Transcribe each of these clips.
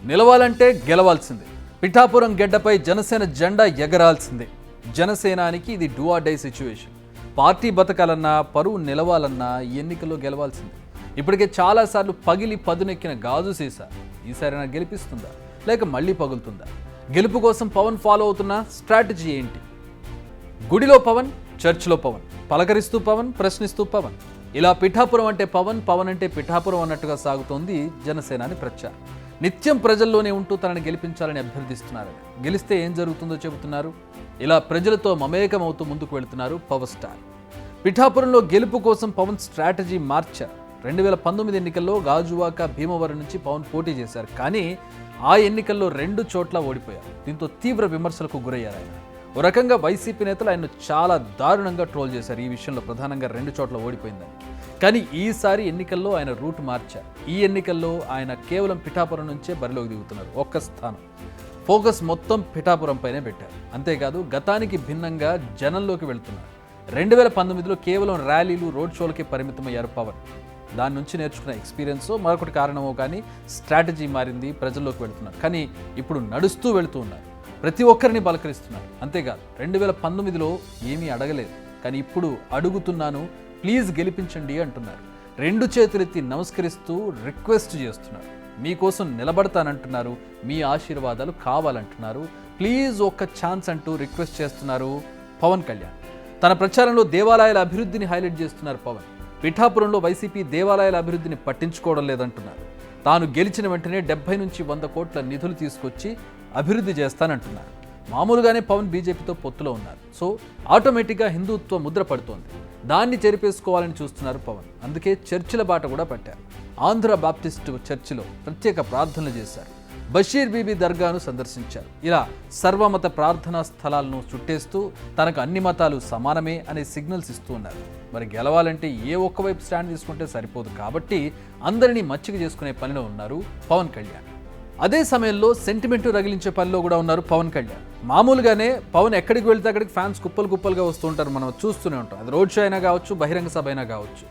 నిలవాలంటే గెలవాల్సిందే. పిఠాపురం గెడ్డపై జనసేన జెండా ఎగరాల్సిందే. జనసేనానికి ఇది do or die situation. Party బతకాలన్నా, పరువు నిలవాలన్నా ఎన్నికల్లో గెలవాల్సిందే. ఇప్పటికే చాలాసార్లు పగిలి పదునెక్కిన గాజు సీసా ఈసారైనా గెలిపిస్తుందా, లేక మళ్ళీ పగులుతుందా? గెలుపు కోసం పవన్ ఫాలో అవుతున్న స్ట్రాటజీ ఏంటి? గుడిలో పవన్, చర్చ్లో పవన్, పలకరిస్తూ పవన్, ప్రశ్నిస్తూ పవన్. ఇలా పిఠాపురం అంటే పవన్, పవన్ అంటే పిఠాపురం అన్నట్టుగా సాగుతోంది జనసేనాని ప్రచారం. నిత్యం ప్రజల్లోనే ఉంటూ తనని గెలిపించాలని అభ్యర్థిస్తున్నారు. గెలిస్తే ఏం జరుగుతుందో చెబుతున్నారు. ఇలా ప్రజలతో మమేకమవుతూ ముందుకు వెళుతున్నారు పవర్ స్టార్. పిఠాపురంలో గెలుపు కోసం పవన్ స్ట్రాటజీ మార్చారు. 2019 ఎన్నికల్లో గాజువాక, భీమవరం నుంచి పవన్ పోటీ చేశారు. కానీ ఆ ఎన్నికల్లో 2 చోట్ల ఓడిపోయారు. దీంతో తీవ్ర విమర్శలకు గురయ్యారు ఆయన. ఓ రకంగా వైసీపీ నేతలు ఆయన్ను చాలా దారుణంగా ట్రోల్ చేశారు ఈ విషయంలో, ప్రధానంగా 2 చోట్ల ఓడిపోయిందని. కానీ ఈసారి ఎన్నికల్లో ఆయన రూట్ మార్చారు. ఈ ఎన్నికల్లో ఆయన కేవలం పిఠాపురం నుంచే బరిలోకి దిగుతున్నారు. ఒక్క స్థానం. ఫోకస్ మొత్తం పిఠాపురం పైనే పెట్టారు. అంతేకాదు గతానికి భిన్నంగా జనంలోకి వెళ్తున్నారు. 2019లో కేవలం ర్యాలీలు, రోడ్ షోలకే పరిమితమయ్యారు పవన్. దాని నుంచి నేర్చుకున్న ఎక్స్పీరియన్స్ మరొకటి కారణమో కానీ స్ట్రాటజీ మారింది, ప్రజల్లోకి వెళుతున్నారు. కానీ ఇప్పుడు నడుస్తూ వెళుతూ ఉన్నారు. ప్రతి ఒక్కరిని పలకరిస్తున్నారు. అంతేకాదు 2019లో ఏమీ అడగలేదు, కానీ ఇప్పుడు అడుగుతున్నాను, ప్లీజ్ గెలిపించండి అంటున్నారు. 2 చేతులెత్తి నమస్కరిస్తూ రిక్వెస్ట్ చేస్తున్నారు. మీకోసం నిలబడతానంటున్నారు, మీ ఆశీర్వాదాలు కావాలంటున్నారు, ప్లీజ్ ఒక్క ఛాన్స్ అంటూ రిక్వెస్ట్ చేస్తున్నారు పవన్ కళ్యాణ్. తన ప్రచారంలో దేవాలయాల అభివృద్ధిని హైలైట్ చేస్తున్నారు పవన్. పిఠాపురంలో వైసీపీ దేవాలయాల అభివృద్ధిని పట్టించుకోవడం లేదంటున్నారు. తాను గెలిచిన వెంటనే 70 నుంచి 100 కోట్ల నిధులు తీసుకొచ్చి అభివృద్ధి చేస్తానంటున్నారు. మామూలుగానే పవన్ బీజేపీతో పొత్తులో ఉన్నారు. సో ఆటోమేటిక్గా హిందుత్వ ముద్ర పడుతోంది. దాన్ని చెరిపేసుకోవాలని చూస్తున్నారు పవన్. అందుకే చర్చిల బాట కూడా పట్టారు. ఆంధ్ర బాప్టిస్టు చర్చిలో ప్రత్యేక ప్రార్థనలు చేశారు. బషీర్ బీబీ దర్గాను సందర్శించారు. ఇలా సర్వమత ప్రార్థనా స్థలాలను చుట్టేస్తూ తనకు అన్ని మతాలు సమానమే అనే సిగ్నల్స్ ఇస్తూ ఉన్నారు. మరి గెలవాలంటే ఏ ఒక్కవైపు స్టాండ్ తీసుకుంటే సరిపోదు కాబట్టి అందరినీ మచ్చిక చేసుకునే పనిలో ఉన్నారు పవన్ కళ్యాణ్. అదే సమయంలో సెంటిమెంట్ రగిలించే పనిలో కూడా ఉన్నారు పవన్ కళ్యాణ్. మామూలుగానే పవన్ ఎక్కడికి వెళ్తే అక్కడికి ఫ్యాన్స్ కుప్పలుగా వస్తూ ఉంటారు, మనం చూస్తూనే ఉంటాం. అది రోడ్ షో అయినా కావచ్చు, బహిరంగ సభ అయినా కావచ్చు.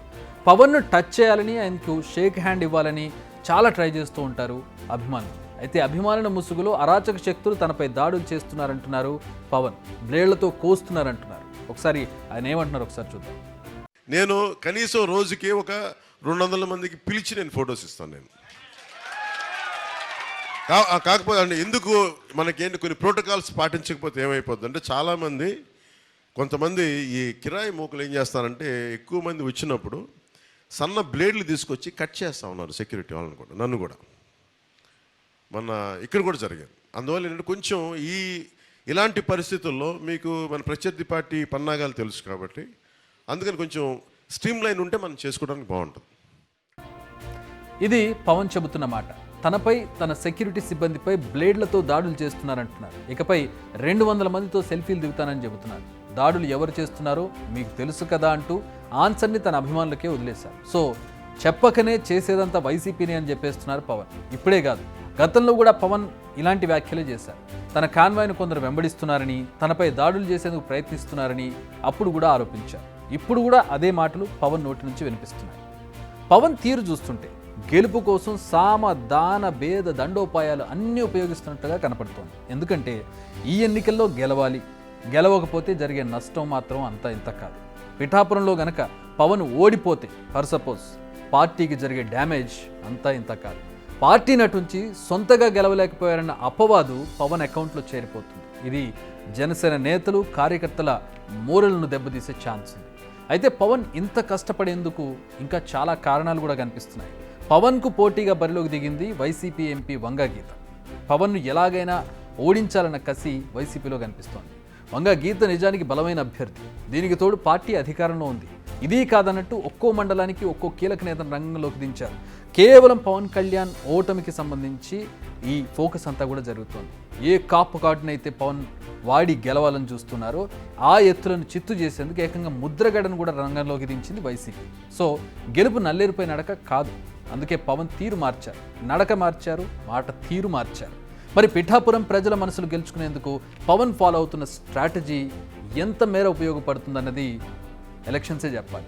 పవన్ను టచ్ చేయాలని, ఆయనకు షేక్ హ్యాండ్ ఇవ్వాలని చాలా ట్రై చేస్తూ ఉంటారు అభిమానులు. అయితే అభిమానుల ముసుగులో అరాచక శక్తులు తనపై దాడులు చేస్తున్నారంటున్నారు పవన్. బ్లేడ్లతో కోస్తున్నారంటున్నారు. ఒకసారి ఆయన ఏమంటున్నారు ఒకసారి చూద్దాం. నేను కనీసం రోజుకి ఒక 200 మందికి పిలిచి నేను ఫొటోస్ ఇస్తాను. నేను కాకపోతే అంటే ఎందుకు మనకేంటి కొన్ని ప్రోటోకాల్స్ పాటించకపోతే ఏమైపోద్ది అంటే చాలామంది కొంతమంది ఈ కిరాయి మూకలు ఏం చేస్తారంటే ఎక్కువ మంది వచ్చినప్పుడు సన్న బ్లేడ్లు తీసుకొచ్చి కట్ చేస్తూ ఉన్నారు సెక్యూరిటీ వాళ్ళని కూడా, నన్ను కూడా. మన ఇక్కడ కూడా జరిగింది. అందువల్ల ఏంటంటే కొంచెం ఇలాంటి పరిస్థితుల్లో మీకు మన ప్రత్యర్థి పార్టీ పన్నాగాలు తెలుసు కాబట్టి అందుకని కొంచెం స్ట్రీమ్ లైన్ ఉంటే మనం చేసుకోవడానికి బాగుంటుంది. ఇది పవన్ చెబుతున్న మాట. తనపై, తన సెక్యూరిటీ సిబ్బందిపై బ్లేడ్లతో దాడులు చేస్తున్నారంటున్నారు. ఇకపై 200 మందితో సెల్ఫీలు దిగుతానని చెబుతున్నారు. దాడులు ఎవరు చేస్తున్నారో మీకు తెలుసు కదా అంటూ ఆన్సర్ని తన అభిమానులకే వదిలేశారు. సో చెప్పకనే చేసేదంతా వైసీపీని అని చెప్పేస్తున్నారు పవన్. ఇప్పుడే కాదు, గతంలో కూడా పవన్ ఇలాంటి వ్యాఖ్యలే చేశారు. తన కాన్వాయ్ను కొందరు వెంబడిస్తున్నారని, తనపై దాడులు చేసేందుకు ప్రయత్నిస్తున్నారని అప్పుడు కూడా ఆరోపించారు. ఇప్పుడు కూడా అదే మాటలు పవన్ నోటి నుంచి వినిపిస్తున్నాయి. పవన్ తీరు చూస్తుంటే గెలుపు కోసం సామ, దాన, భేద, దండోపాయాలు అన్నీ ఉపయోగిస్తున్నట్టుగా కనపడుతోంది. ఎందుకంటే ఈ ఎన్నికల్లో గెలవాలి, గెలవకపోతే జరిగే నష్టం మాత్రం అంతా ఇంత కాదు. పిఠాపురంలో గనక పవన్ ఓడిపోతే ఫర్ సపోజ్ పార్టీకి జరిగే డ్యామేజ్ అంతా ఇంత కాదు. పార్టీ నటుంచి సొంతగా గెలవలేకపోయారన్న అపవాదు పవన్ అకౌంట్లో చేరిపోతుంది. ఇది జనసేన నేతలు, కార్యకర్తల మోరల్ను దెబ్బతీసే ఛాన్స్ ఉంది. అయితే పవన్ ఇంత కష్టపడేందుకు ఇంకా చాలా కారణాలు కూడా కనిపిస్తున్నాయి. పవన్కు పోటీగా బరిలోకి దిగింది వైసీపీ ఎంపీ వంగా గీత. పవన్ను ఎలాగైనా ఓడించాలన్న కసి వైసీపీలో కనిపిస్తోంది. వంగా గీత నిజానికి బలమైన అభ్యర్థి. దీనికి తోడు పార్టీ అధికారంలో ఉంది. ఇది కాదన్నట్టు ఒక్కో మండలానికి ఒక్కో కీలక నేతను రంగంలోకి దించారు. కేవలం పవన్ కళ్యాణ్ ఓటమికి సంబంధించి ఈ ఫోకస్ అంతా కూడా జరుగుతోంది. ఏ కాపు కార్డునైతే పవన్ వాడి గెలవాలని చూస్తున్నారో ఆ ఎత్తులను చిత్తు చేసేందుకు ఏకంగా ముద్రగడను కూడా రంగంలోకి దించింది వైసీపీ. సో గెలుపు నల్లేరుపై నడక కాదు. అందుకే పవన్ తీరు మార్చారు, నడక మార్చారు, మాట తీరు మార్చారు. మరి పిఠాపురం ప్రజల మనసులు గెలుచుకునేందుకు పవన్ ఫాలో అవుతున్న స్ట్రాటజీ ఎంత మేర ఉపయోగపడుతుందన్నది ఎలక్షన్సే చెప్పాలి.